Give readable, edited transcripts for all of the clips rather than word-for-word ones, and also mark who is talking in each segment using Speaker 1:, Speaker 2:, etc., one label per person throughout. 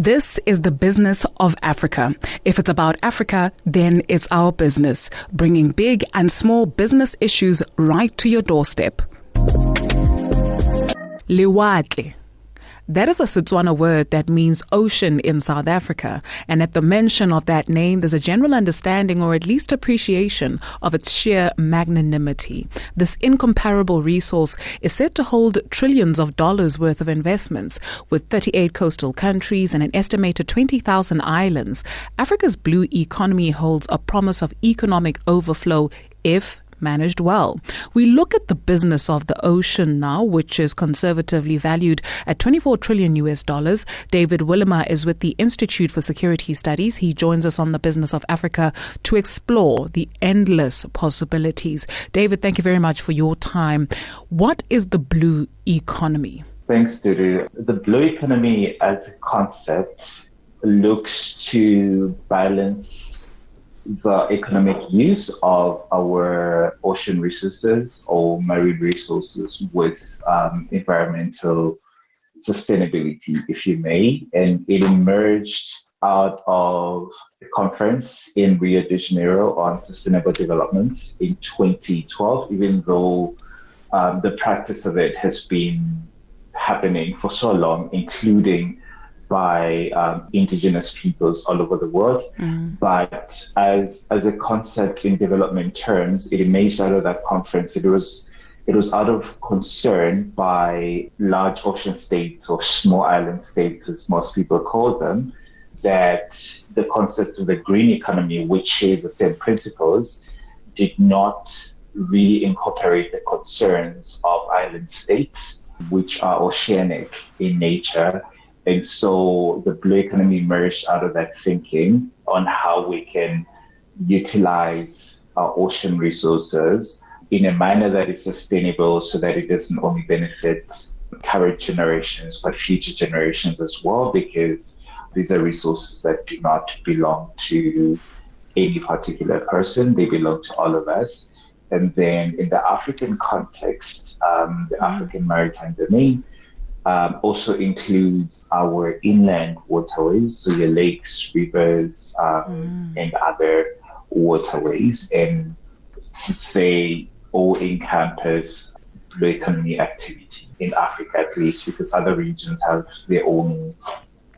Speaker 1: This is the business of Africa. If it's about Africa, then it's our business, bringing big and small business issues right to your doorstep. Lewatle. That is a Setswana word that means ocean in South Africa, and at the mention of that name, there's a general understanding or at least appreciation of its sheer magnanimity. This incomparable resource is said to hold trillions of dollars worth of investments. With 38 coastal countries and an estimated 20,000 islands, Africa's blue economy holds a promise of economic overflow if managed well. We look at the business of the ocean now, which is conservatively valued at 24 trillion US dollars. David Willema is with the Institute for Security Studies. He joins us on the business of Africa to explore the endless possibilities. David, thank you very much for your time. What is the blue economy?
Speaker 2: Thanks, Dudu. The blue economy as a concept looks to balance the economic use of our ocean resources or marine resources with environmental sustainability, if you may. And it emerged out of a conference in Rio de Janeiro on sustainable development in 2012, even though the practice of it has been happening for so long, including by indigenous peoples all over the world. But as a concept in development terms, it emerged out of that conference. It was out of concern by large ocean states or small island states, as most people call them, that the concept of the green economy, which shares the same principles, did not really incorporate the concerns of island states, which are oceanic in nature. And so the blue economy emerged out of that thinking on how we can utilize our ocean resources in a manner that is sustainable so that it doesn't only benefit current generations, but future generations as well, because these are resources that do not belong to any particular person. They belong to all of us. And then in the African context, the African maritime domain also includes our inland waterways, so your lakes, rivers, and other waterways. And they all encompass blue economy activity in Africa, at least, because other regions have their own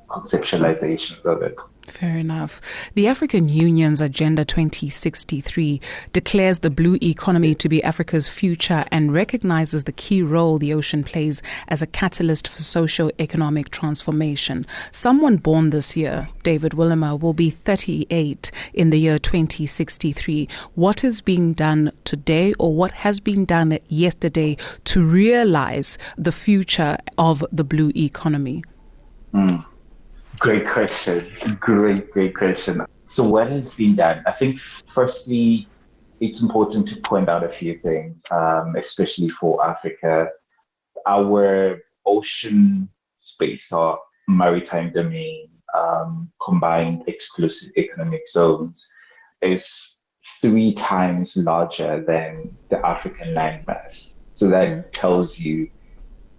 Speaker 2: conceptualizations of it.
Speaker 1: Fair enough. The African Union's Agenda 2063 declares the blue economy to be Africa's future and recognizes the key role the ocean plays as a catalyst for socio-economic transformation. Someone born this year, David Willema, will be 38 in the year 2063. What is being done today, or what has been done yesterday, to realize the future of the blue economy?
Speaker 2: Great question. Great question. So what has been done? I think, firstly, it's important to point out a few things, especially for Africa. Our ocean space, our maritime domain, combined exclusive economic zones, is 3 times larger than the African landmass. So that tells you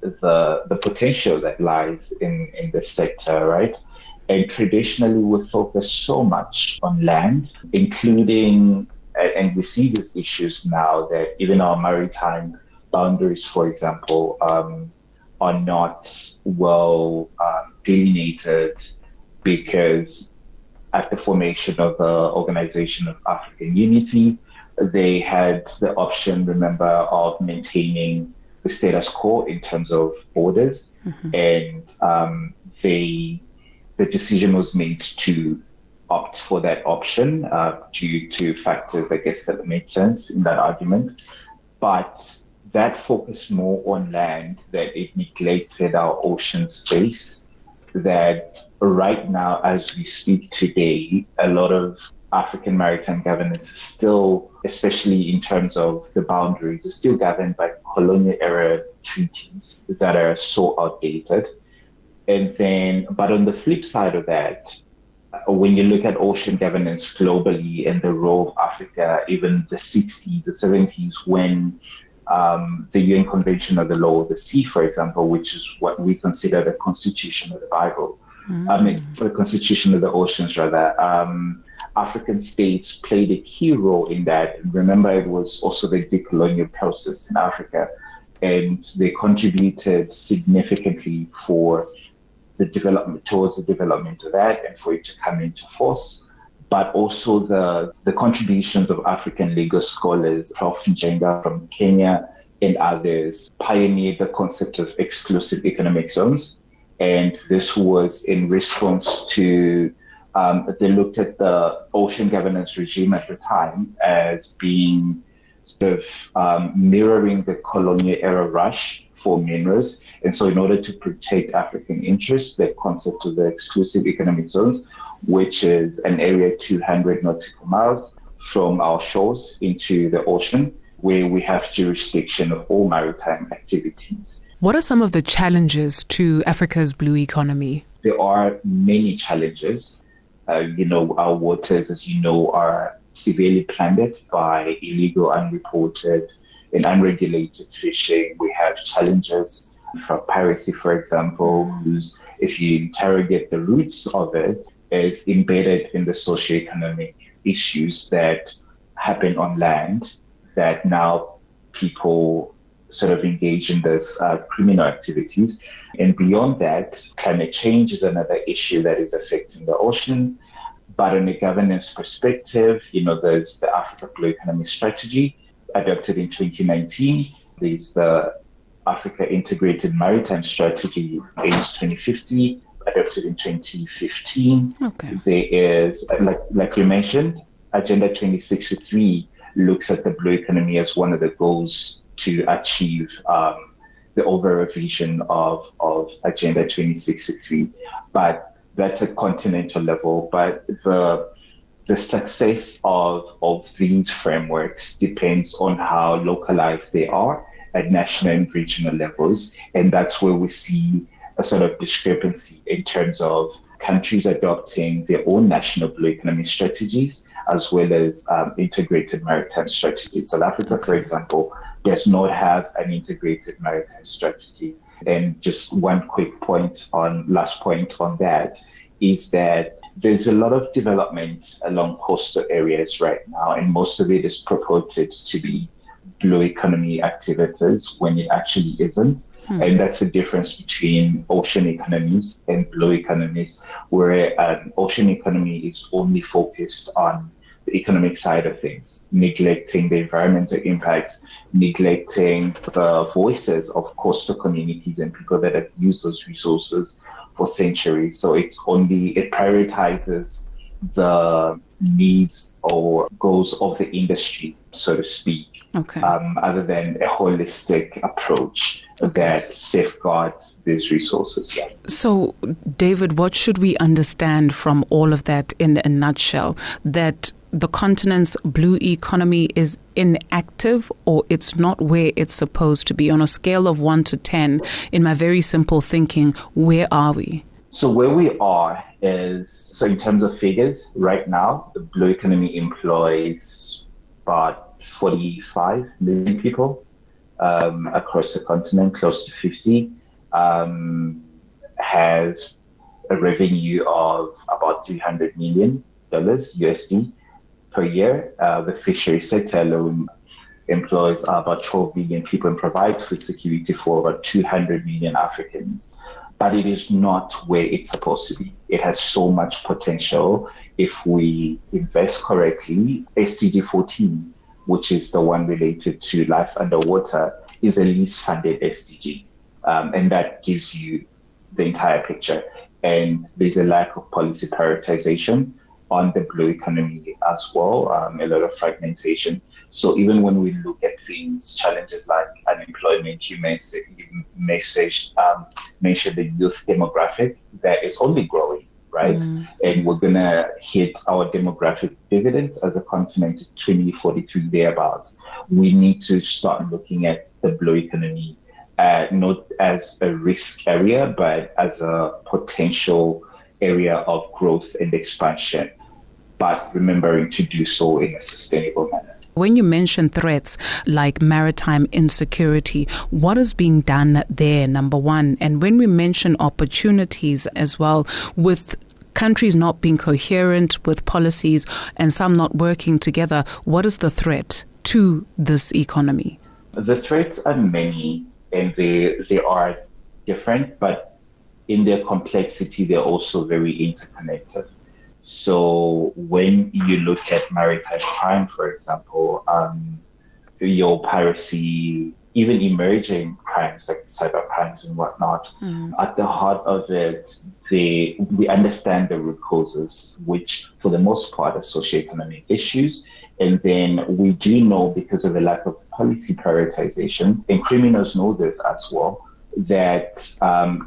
Speaker 2: the potential that lies in this sector, right? And traditionally, we focus so much on land, including, and we see these issues now that even our maritime boundaries, for example, are not well delineated, because at the formation of the Organization of African Unity, they had the option, remember, of maintaining the status quo in terms of borders, and the decision was made to opt for that option due to factors, I guess, that made sense in that argument. But that focused more on land, that it neglected our ocean space, that right now, as we speak today, a lot of African maritime governance is still, especially in terms of the boundaries, is still governed by colonial era treaties that are so outdated. And then, but on the flip side of that, when you look at ocean governance globally and the role of Africa, even the 60s, the 70s, when the UN Convention of the Law of the Sea, for example, which is what we consider the constitution of the Bible, the Constitution of the Oceans, rather. African states played a key role in that. Remember, it was also the decolonial process in Africa, and they contributed significantly for the development towards the development of that and for it to come into force. But also the contributions of African legal scholars, Prof. Njenga from Kenya and others, pioneered the concept of exclusive economic zones. And this was in response to, they looked at the ocean governance regime at the time as being sort of mirroring the colonial era rush for minerals. And so in order to protect African interests, the concept of the exclusive economic zones, which is an area 200 nautical miles from our shores into the ocean, where we have jurisdiction of all maritime activities.
Speaker 1: What are some of the challenges to Africa's blue economy?
Speaker 2: There are many challenges. Our waters, as you know, are severely plundered by illegal, unreported, and unregulated fishing. We have challenges from piracy, for example, whose, if you interrogate the roots of it, is embedded in the socioeconomic issues that happen on land, that now people sort of engage in this criminal activities. And beyond that, climate change is another issue that is affecting the oceans. But in a governance perspective, there's the Africa Blue Economy Strategy adopted in 2019. There's the Africa Integrated Maritime Strategy, AIMS 2050, adopted in 2015.
Speaker 1: Okay. There
Speaker 2: is, like you mentioned, Agenda 2063 looks at the blue economy as one of the goals to achieve the overall vision of Agenda 2063. But that's a continental level. But the success of these frameworks depends on how localized they are at national and regional levels. And that's where we see a sort of discrepancy in terms of countries adopting their own national blue economy strategies, as well as integrated maritime strategies. South Africa, for example, does not have an integrated maritime strategy. And just one last point on that is that there's a lot of development along coastal areas right now, and most of it is purported to be blue economy activities when it actually isn't. And that's the difference between ocean economies and blue economies, where an ocean economy is only focused on the economic side of things, neglecting the environmental impacts, neglecting the voices of coastal communities and people that have used those resources for centuries. So it prioritizes the needs or goals of the industry, so to speak, other than a holistic approach that safeguards these resources. Yeah.
Speaker 1: So, David, what should we understand from all of that in a nutshell? That the continent's blue economy is inactive, or it's not where it's supposed to be? On a scale of 1 to 10, in my very simple thinking, where are we?
Speaker 2: So where we are is, in terms of figures, right now, the blue economy employs about 45 million people across the continent, close to 50, has a revenue of about $300 million USD per year. The fishery sector alone employs about 12 million people and provides food security for about 200 million Africans. But it is not where it's supposed to be. It has so much potential if we invest correctly. SDG 14, which is the one related to life underwater, is the least funded SDG. And that gives you the entire picture. And there's a lack of policy prioritization on the blue economy as well, a lot of fragmentation. So even when we look at things, challenges like unemployment, you mentioned the youth demographic that is only growing, right? And we're going to hit our demographic dividends as a continent in 2043 thereabouts. We need to start looking at the blue economy not as a risk area, but as a potential area of growth and expansion, but remembering to do so in a sustainable manner.
Speaker 1: When you mention threats like maritime insecurity, what is being done there, number one? And when we mention opportunities as well, with countries not being coherent with policies and some not working together, what is the threat to this economy?
Speaker 2: The threats are many and they are different, but in their complexity, they're also very interconnected. So when you look at maritime crime, for example, your piracy, even emerging crimes like cyber crimes and whatnot, at the heart of it, we understand the root causes, which for the most part are socioeconomic issues. And then we do know, because of a lack of policy prioritization, and criminals know this as well, that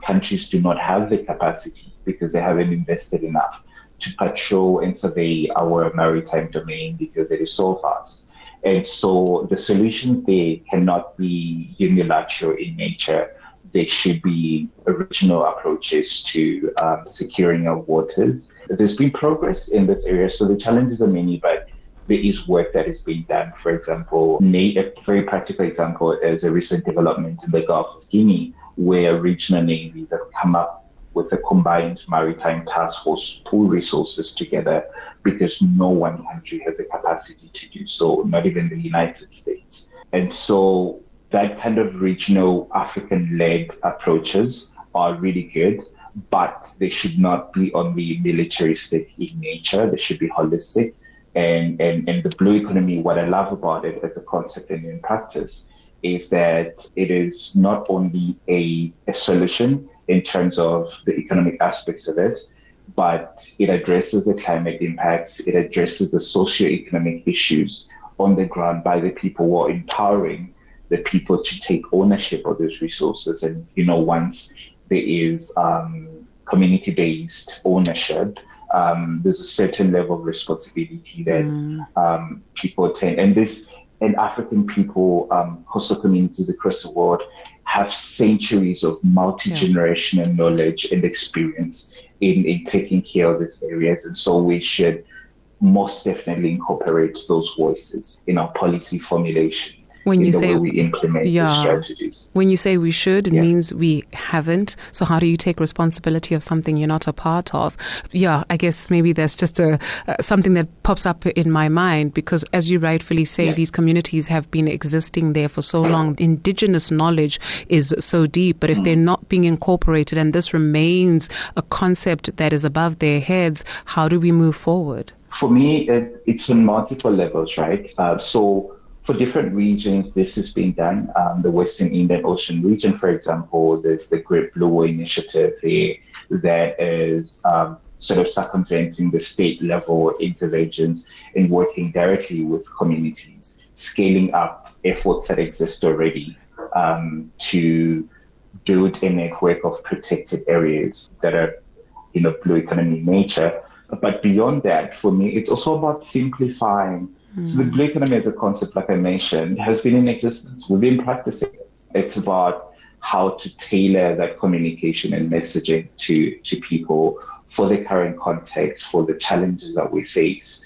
Speaker 2: countries do not have the capacity because they haven't invested enough to patrol and survey our maritime domain because it is so vast. And so the solutions, they cannot be unilateral in nature. They should be original approaches to securing our waters. There's been progress in this area, so the challenges are many, but there is work that is being done. For example, a very practical example is a recent development in the Gulf of Guinea, where regional navies have come up with a combined maritime task force, pool resources together, because no one country has the capacity to do so, not even the United States. And so that kind of regional African-led approaches are really good, but they should not be only militaristic in nature. They should be holistic. And the blue economy, what I love about it as a concept and in practice, is that it is not only a solution in terms of the economic aspects of it, but it addresses the climate impacts, it addresses the socio-economic issues on the ground by the people who are empowering the people to take ownership of those resources. And, once there is community-based ownership, there's a certain level of responsibility that people tend, and African people, coastal communities across the world, have centuries of multi-generational knowledge and experience in taking care of these areas. And so we should most definitely incorporate those voices in our policy formulation.
Speaker 1: When you
Speaker 2: say we implement these strategies.
Speaker 1: When you say we should, it means we haven't. So how do you take responsibility of something you're not a part of? Yeah, I guess maybe there's just something that pops up in my mind, because as you rightfully say, these communities have been existing there for so long. Indigenous knowledge is so deep, but if they're not being incorporated and this remains a concept that is above their heads, how do we move forward?
Speaker 2: For me, it's on multiple levels, right? So for different regions, this is being done. The Western Indian Ocean region, for example, there's the Great Blue War Initiative there that is sort of circumventing the state level interventions and working directly with communities, scaling up efforts that exist already to build a network of protected areas that are, blue economy nature. But beyond that, for me, it's also about simplifying. So the blue economy as a concept, like I mentioned, has been in existence. We've been practicing it. It's about how to tailor that communication and messaging to people for the current context, for the challenges that we face,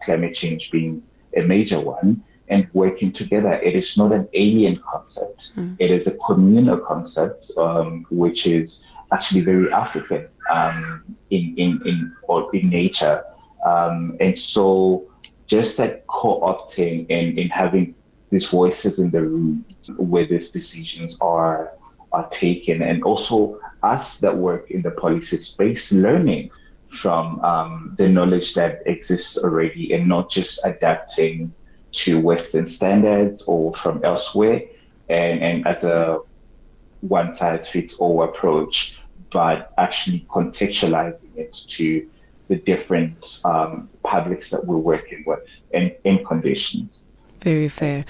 Speaker 2: climate change being a major one, and working together. It is not an alien concept. It is a communal concept, which is actually very African in nature. And so just that co-opting and having these voices in the room where these decisions are taken, and also us that work in the policy space learning from the knowledge that exists already and not just adapting to Western standards or from elsewhere and as a one-size-fits-all approach, but actually contextualizing it to the different publics that we're working with and in conditions.
Speaker 1: Very fair.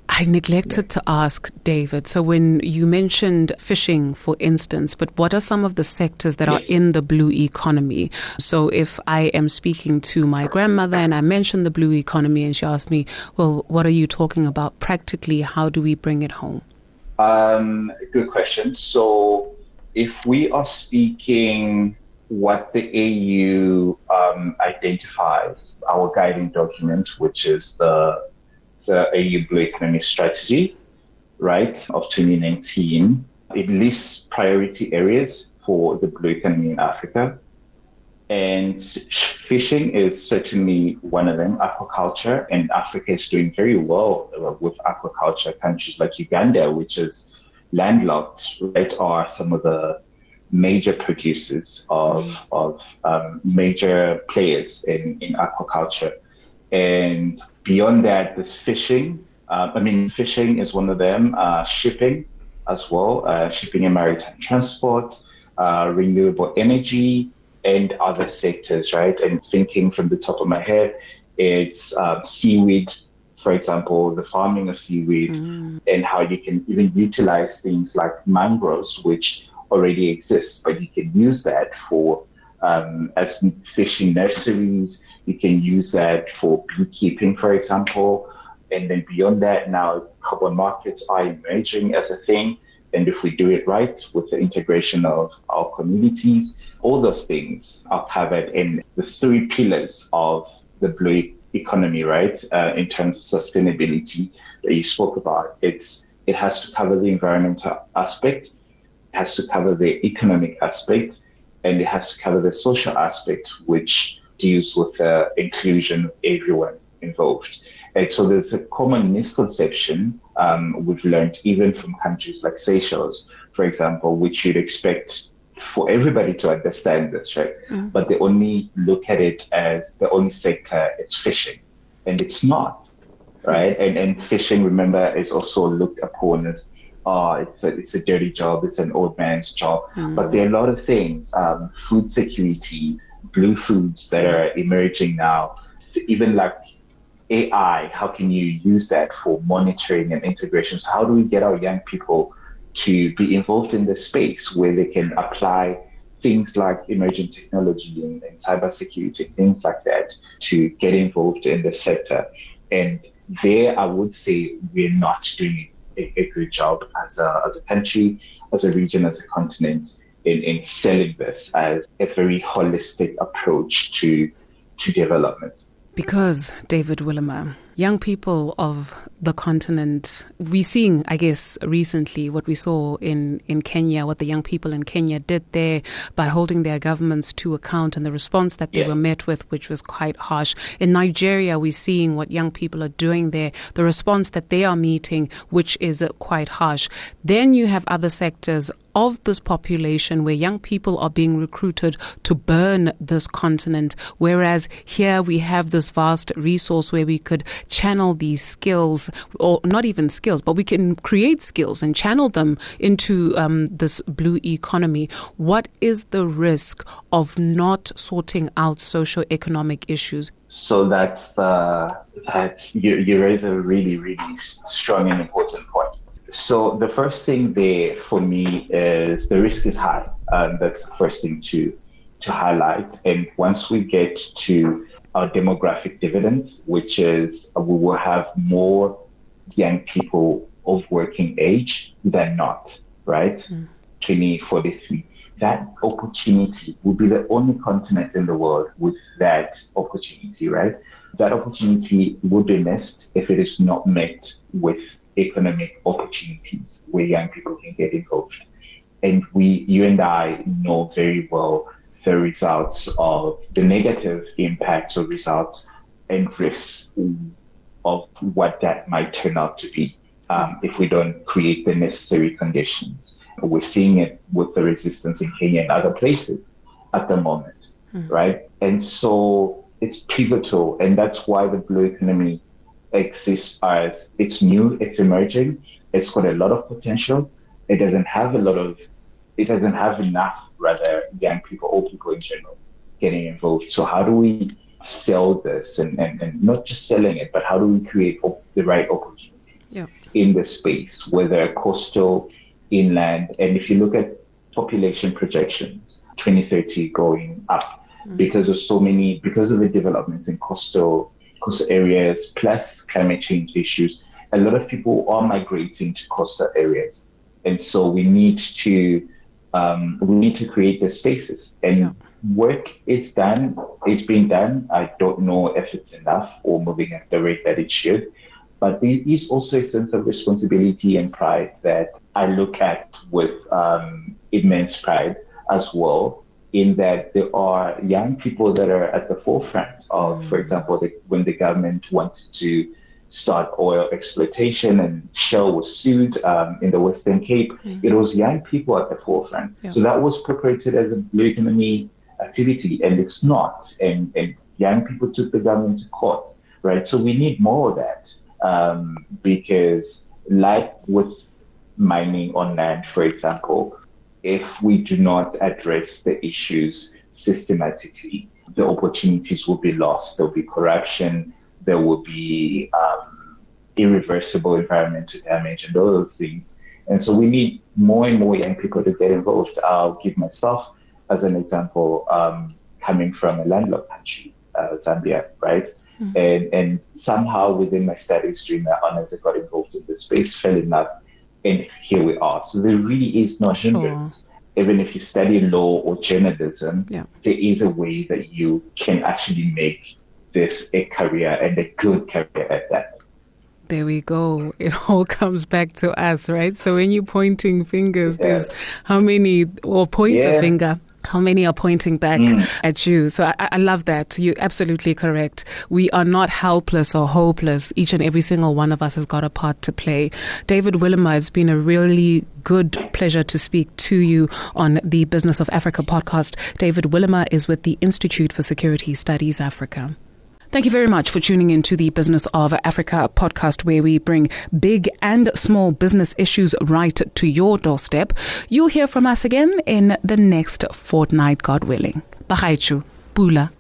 Speaker 1: I neglected to ask David, so when you mentioned fishing, for instance, but what are some of the sectors that are in the blue economy? So if I am speaking to my grandmother and I mention the blue economy and she asks me, well, what are you talking about practically? How do we bring it home?
Speaker 2: Good question. So if we are speaking what the AU identifies, our guiding document, which is the AU Blue Economy Strategy, right, of 2019. It lists priority areas for the blue economy in Africa. And fishing is certainly one of them, aquaculture, and Africa is doing very well with aquaculture. Countries like Uganda, which is landlocked, right, are some of the major producers of major players in aquaculture. And beyond that, there's fishing. Fishing is one of them, shipping as well, shipping and maritime transport, renewable energy, and other sectors, right? And thinking from the top of my head, it's seaweed, for example, the farming of seaweed, and how you can even utilize things like mangroves, which already exist, but you can use that for as fishing nurseries. You can use that for beekeeping, for example. And then beyond that, now carbon markets are emerging as a thing. And if we do it right with the integration of our communities, all those things are covered in the three pillars of the blue economy, right? In terms of sustainability that you spoke about. It has to cover the environmental aspect, it has to cover the economic aspect, and it has to cover the social aspect, which deals with the inclusion of everyone involved. And so there's a common misconception we've learned even from countries like Seychelles, for example, which you'd expect for everybody to understand this, right? But they only look at it as the only sector is fishing, and it's not, right? And fishing, remember, is also looked upon as, it's a dirty job, it's an old man's job. But there are a lot of things, food security, blue foods that are emerging now, even like AI, how can you use that for monitoring and integration? So how do we get our young people to be involved in this space where they can apply things like emerging technology and cybersecurity, things like that, to get involved in the sector? And there, I would say we're not doing a good job as a country, as a region, as a continent in selling this as a very holistic approach to development.
Speaker 1: Because, David Willimer, young people of the continent, we're seeing, I guess, recently what we saw in Kenya, what the young people in Kenya did there by holding their governments to account and the response that they were met with, which was quite harsh. In Nigeria, we're seeing what young people are doing there, the response that they are meeting, which is quite harsh. Then you have other sectors of this population where young people are being recruited to burn this continent, whereas here we have this vast resource where we could channel these skills, or not even skills, but we can create skills and channel them into this blue economy. What is the risk of not sorting out socioeconomic issues?
Speaker 2: So you raise a really, really strong and important point. So the first thing there for me is the risk is high. That's the first thing to highlight. And once we get to our demographic dividend, which is we will have more young people of working age than not, right? 2043. That opportunity will be the only continent in the world with that opportunity, right? That opportunity would be missed if it is not met with economic opportunities where young people can get involved. And you and I know very well the results of the negative impacts or results and risks of what that might turn out to be if we don't create the necessary conditions. We're seeing it with the resistance in Kenya and other places at the moment, right? And so it's pivotal, and that's why the blue economy exists as it's new, it's emerging, it's got a lot of potential. It doesn't have enough young people, old people in general, getting involved. So how do we sell this and not just selling it, but how do we create the right opportunities in the space, whether coastal, inland, and if you look at population projections, 2030 going up because of the developments in coastal areas, plus climate change issues, a lot of people are migrating to coastal areas. And so we need to create the spaces. And work is done, it's being done. I don't know if it's enough or moving at the rate that it should. But there is also a sense of responsibility and pride that I look at with immense pride as well, in that there are young people that are at the forefront of, for example, when the government wanted to start oil exploitation and Shell was sued in the Western Cape, it was young people at the forefront. Yeah. So that was purported as a blue economy activity, and it's not. And young people took the government to court, right? So we need more of that. Because like with mining on land, for example, if we do not address the issues systematically, the opportunities will be lost. There'll be corruption, there will be irreversible environmental damage and all those things. And so we need more and more young people to get involved. I'll give myself as an example, coming from a landlocked country, Zambia, right? And somehow within my study stream, my honors, I got involved in the space, fell in love, and here we are. So there really is no hindrance. Even if you study law or journalism, there is a way that you can actually make this a career, and a good career at that.
Speaker 1: There we go. It all comes back to us, right? So when you're pointing fingers, there's how many, or point a finger, how many are pointing back at you? So I love that. You're absolutely correct. We are not helpless or hopeless. Each and every single one of us has got a part to play. David Willema, it's been a really good pleasure to speak to you on the Business of Africa podcast. David Willema is with the Institute for Security Studies Africa. Thank you very much for tuning in to the Business of Africa podcast, where we bring big and small business issues right to your doorstep. You'll hear from us again in the next fortnight, God willing. Bahaichu, Bula.